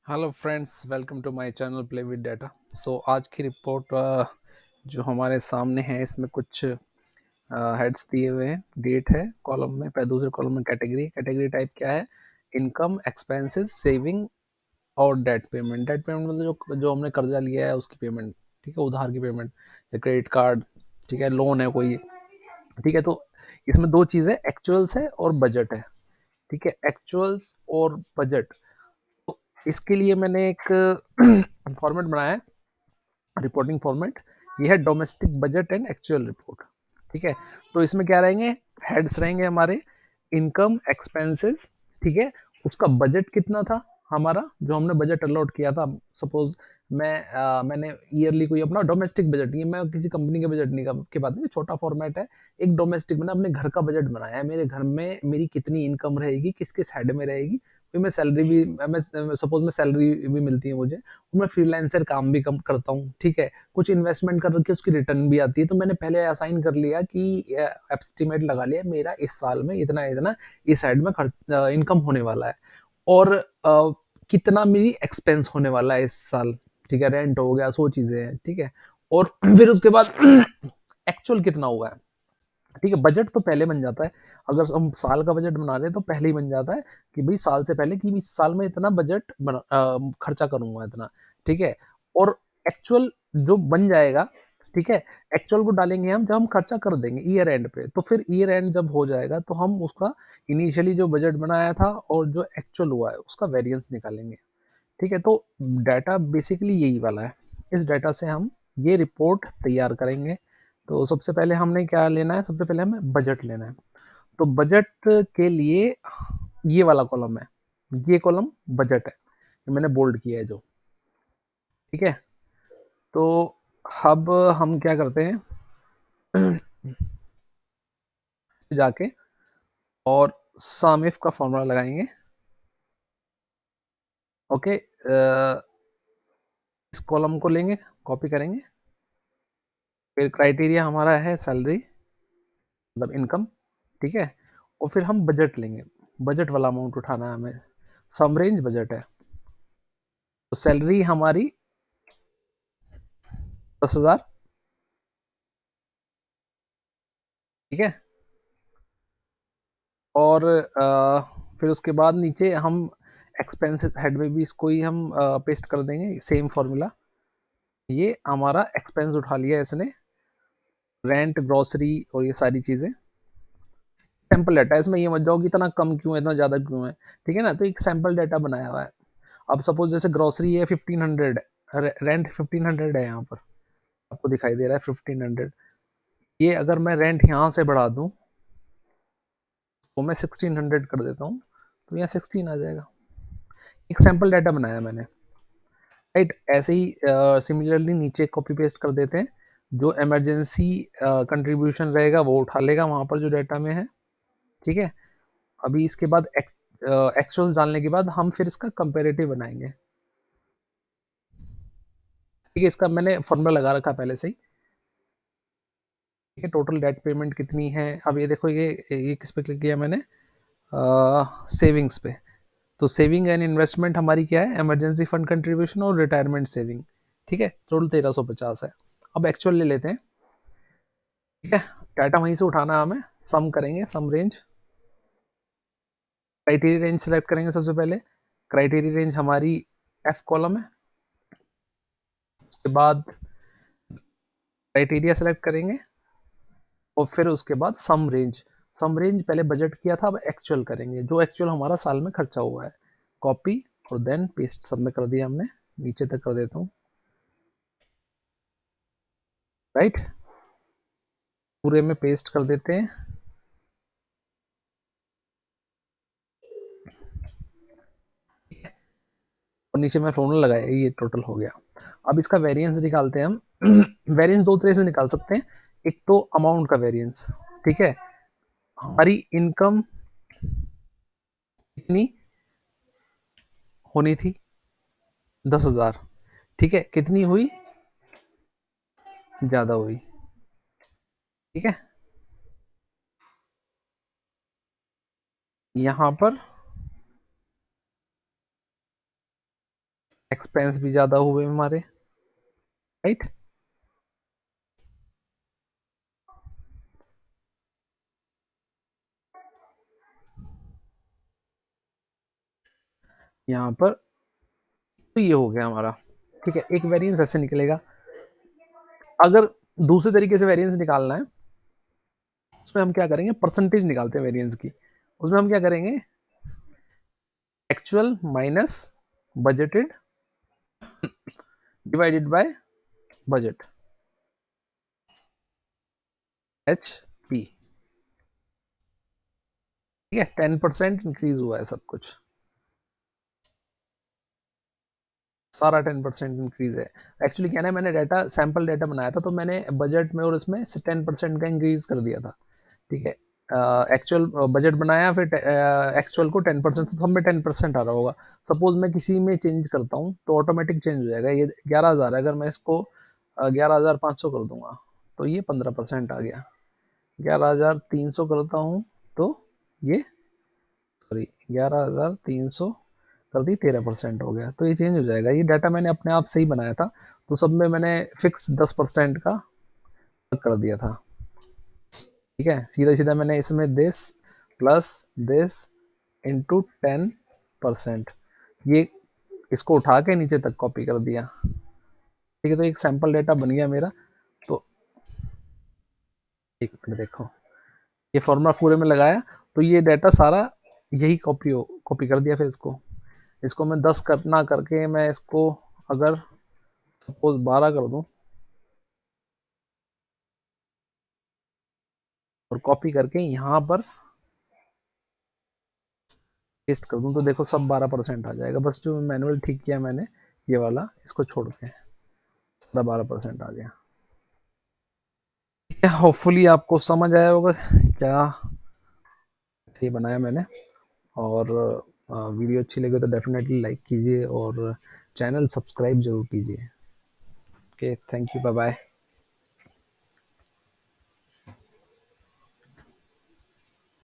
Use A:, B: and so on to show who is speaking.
A: Hello friends, welcome to my channel Play with Data. So आज की report जो हमारे सामने है, इसमें कुछ हेड्स दिए हुए हैं। डेट है कॉलम में, दूसरे कॉलम में कैटेगरी टाइप क्या है? इनकम, एक्सपेंसेस, सेविंग और डेट पेमेंट। डेट पेमेंट मतलब जो हमने कर्जा लिया है उसकी पेमेंट, ठीक है, उधार की पेमेंट, क्रेडिट कार्ड, ठीक है, लोन है कोई, ठीक है। तो इसमें दो चीज़ें, एक्चुअल्स है और बजट है, ठीक है, एक्चुअल्स और बजट। तो इसके लिए मैंने एक फॉर्मेट बनाया है, रिपोर्टिंग फॉर्मेट। ये है domestic budget and actual report, ठीक है। तो इसमें क्या रहेंगे? हेड्स रहेंगे हमारे, इनकम, एक्सपेंसेस, ठीक है, उसका बजट कितना था हमारा, जो हमने बजट अलॉट किया था। सपोज मैंने ईयरली कोई अपना डोमेस्टिक बजट, नहीं, मैं किसी कंपनी के बजट नहीं की बात नहीं, छोटा फॉर्मेट है, एक डोमेस्टिक, मैंने अपने घर का बजट बनाया है। मेरे घर में मेरी कितनी इनकम रहेगी, किस किस हेड में रहेगी, फिर मैं सैलरी भी, मैं सपोज मैं सैलरी भी मिलती है मुझे, और मैं फ्रीलांसर काम भी कम करता हूँ, ठीक है, कुछ इन्वेस्टमेंट कर रखी है, उसकी रिटर्न भी आती है। तो मैंने पहले असाइन कर लिया कि एस्टिमेट लगा लिया मेरा इस साल में इतना इतना इस साइड में खर्च इनकम होने वाला है, और कितना मेरी एक्सपेंस होने वाला है इस साल, ठीक है, रेंट हो गया, सो चीजें हैं, ठीक है। और फिर उसके बाद एक्चुअल कितना हुआ है, ठीक है। बजट तो पहले बन जाता है, अगर हम साल का बजट बना रहे हैं तो पहले ही बन जाता है कि भाई साल से पहले कि इस साल में इतना बजट खर्चा करूंगा इतना, ठीक है। और एक्चुअल जो बन जाएगा, ठीक है, एक्चुअल को डालेंगे हम जब हम खर्चा कर देंगे ईयर एंड पे। तो फिर ईयर एंड जब हो जाएगा तो हम उसका इनिशियली जो बजट बनाया था और जो एक्चुअल हुआ है उसका वेरिएंस निकालेंगे, ठीक है। तो डाटा बेसिकली यही वाला है। इस डाटा से हम ये रिपोर्ट तैयार करेंगे। तो सबसे पहले हमने क्या लेना है? सबसे पहले हमें बजट लेना है। तो बजट के लिए ये वाला कॉलम है, ये कॉलम बजट है, ये मैंने बोल्ड किया है जो, ठीक है। तो अब हम क्या करते हैं, जाके और सम इफ का फॉर्मूला लगाएंगे। ओके, इस कॉलम को लेंगे, कॉपी करेंगे, फिर क्राइटेरिया हमारा है सैलरी, मतलब इनकम, ठीक है। और फिर हम बजट लेंगे, बजट वाला अमाउंट उठाना है हमें, सम रेंज बजट है। तो सैलरी हमारी 10,000, ठीक है। और फिर उसके बाद नीचे हम एक्सपेंस हेड में भी इसको ही हम पेस्ट कर देंगे, सेम फॉर्मूला। ये हमारा एक्सपेंस उठा लिया इसने, रेंट, ग्रोसरी और ये सारी चीज़ें। सैंपल डाटा, इसमें ये मत जाओ कि इतना कम क्यों है, इतना ज़्यादा क्यों है, ठीक है ना। तो एक सैंपल डाटा बनाया हुआ है। अब सपोज जैसे ग्रोसरी है 1500, रेंट 1500 है, यहाँ पर आपको दिखाई दे रहा है 1500। ये अगर मैं रेंट यहाँ से बढ़ा दूँ तो मैं 1600 कर देता हूँ, तो यहाँ 16 आ जाएगा। एक सैंपल डाटा बनाया मैंने, राइट। ऐसे ही सिमिलरली नीचे कॉपी पेस्ट कर देते हैं, जो इमरजेंसी कंट्रीब्यूशन रहेगा वो उठा लेगा वहाँ पर जो डाटा में है, ठीक है। अभी इसके बाद एक्चुअल्स डालने के बाद हम फिर इसका कंपेरेटिव बनाएंगे, ठीक है। इसका मैंने फॉर्मूला लगा रखा पहले से ही, ठीक है। टोटल डेट पेमेंट कितनी है? अब ये देखो, ये किस पे क्लिक किया मैंने? सेविंग्स पे। तो सेविंग एंड इन्वेस्टमेंट हमारी क्या है? इमरजेंसी फंड कंट्रीब्यूशन और रिटायरमेंट सेविंग, ठीक है। टोटल 1350 है। अब एक्चुअल ले लेते हैं, ठीक है। डाटा वहीं से उठाना है हमें, सम करेंगे, सम रेंज, क्राइटेरिया रेंज सेलेक्ट करेंगे सबसे पहले। क्राइटेरिया रेंज हमारी एफ कॉलम है, उसके बाद क्राइटेरिया सेलेक्ट करेंगे, और फिर उसके बाद सम रेंज। सम रेंज पहले बजट किया था, अब एक्चुअल करेंगे, जो एक्चुअल हमारा साल में खर्चा हुआ है। कॉपी और देन पेस्ट सब में कर दिया हमने, नीचे तक कर देता हूँ, राइट। पूरे में पेस्ट कर देते हैं, और नीचे में फॉर्मूला लगाया, ये टोटल हो गया। अब इसका वेरिएंस निकालते हैं हम। वेरिएंस दो तरह से निकाल सकते हैं। एक तो अमाउंट का वेरिएंस, ठीक है। हमारी इनकम कितनी होनी थी? 10,000, ठीक है। कितनी हुई? ज्यादा हुई, ठीक है। यहां पर एक्सपेंस भी ज़्यादा हुए हमारे, राइट। यहाँ पर तो ये हो गया हमारा, ठीक है। एक वेरिएंस ऐसे निकलेगा। अगर दूसरे तरीके से वेरिएंस निकालना है, उसमें हम क्या करेंगे, परसेंटेज निकालते हैं वेरिएंस की। उसमें हम क्या करेंगे, actual minus budgeted divided by budget, H P, ठीक है। 10% इंक्रीज हुआ है सब कुछ, सारा 10% इंक्रीज है। एक्चुअली क्या है, मैंने डाटा सैंपल डाटा बनाया था, तो मैंने बजट में और इसमें से 10% का इंक्रीज कर दिया था, ठीक है। एक्चुअल बजट बनाया, फिर एक्चुअल को 10%, तो हमें 10% आ रहा होगा। सपोज मैं किसी में चेंज करता हूँ तो ऑटोमेटिक चेंज हो जाएगा। ये 11,000 है, अगर मैं इसको 11,500 कर दूंगा तो ये 15% आ गया। 11,300 करता हूँ तो ये, सॉरी, 11,300 कर दी, 13% हो गया, तो ये चेंज हो जाएगा। ये डाटा मैंने अपने आप से ही बनाया था, तो सब में मैंने फिक्स 10% का कर दिया था, ठीक है। सीधा सीधा मैंने इसमें दिस इंटू 10%, ये इसको उठा के नीचे तक कॉपी कर दिया, ठीक है। तो एक सैंपल डेटा बन गया मेरा। तो एक मिनट देखो, ये फॉर्मूला पूरे में लगाया, तो ये डाटा सारा यही कॉपी कर दिया। फिर इसको मैं 10 करना करके मैं इसको अगर सपोज 12 कर दूं और कॉपी करके यहाँ पर पेस्ट कर दूं, तो देखो सब 12% आ जाएगा। बस जो मैनुअल ठीक किया मैंने, ये वाला, इसको छोड़ के सारा 12% आ गया। होपफुली आपको समझ आया होगा क्या सही बनाया मैंने। और वीडियो अच्छी लगे तो डेफिनेटली लाइक कीजिए और चैनल सब्सक्राइब जरूर कीजिए। Okay, thank you, bye bye.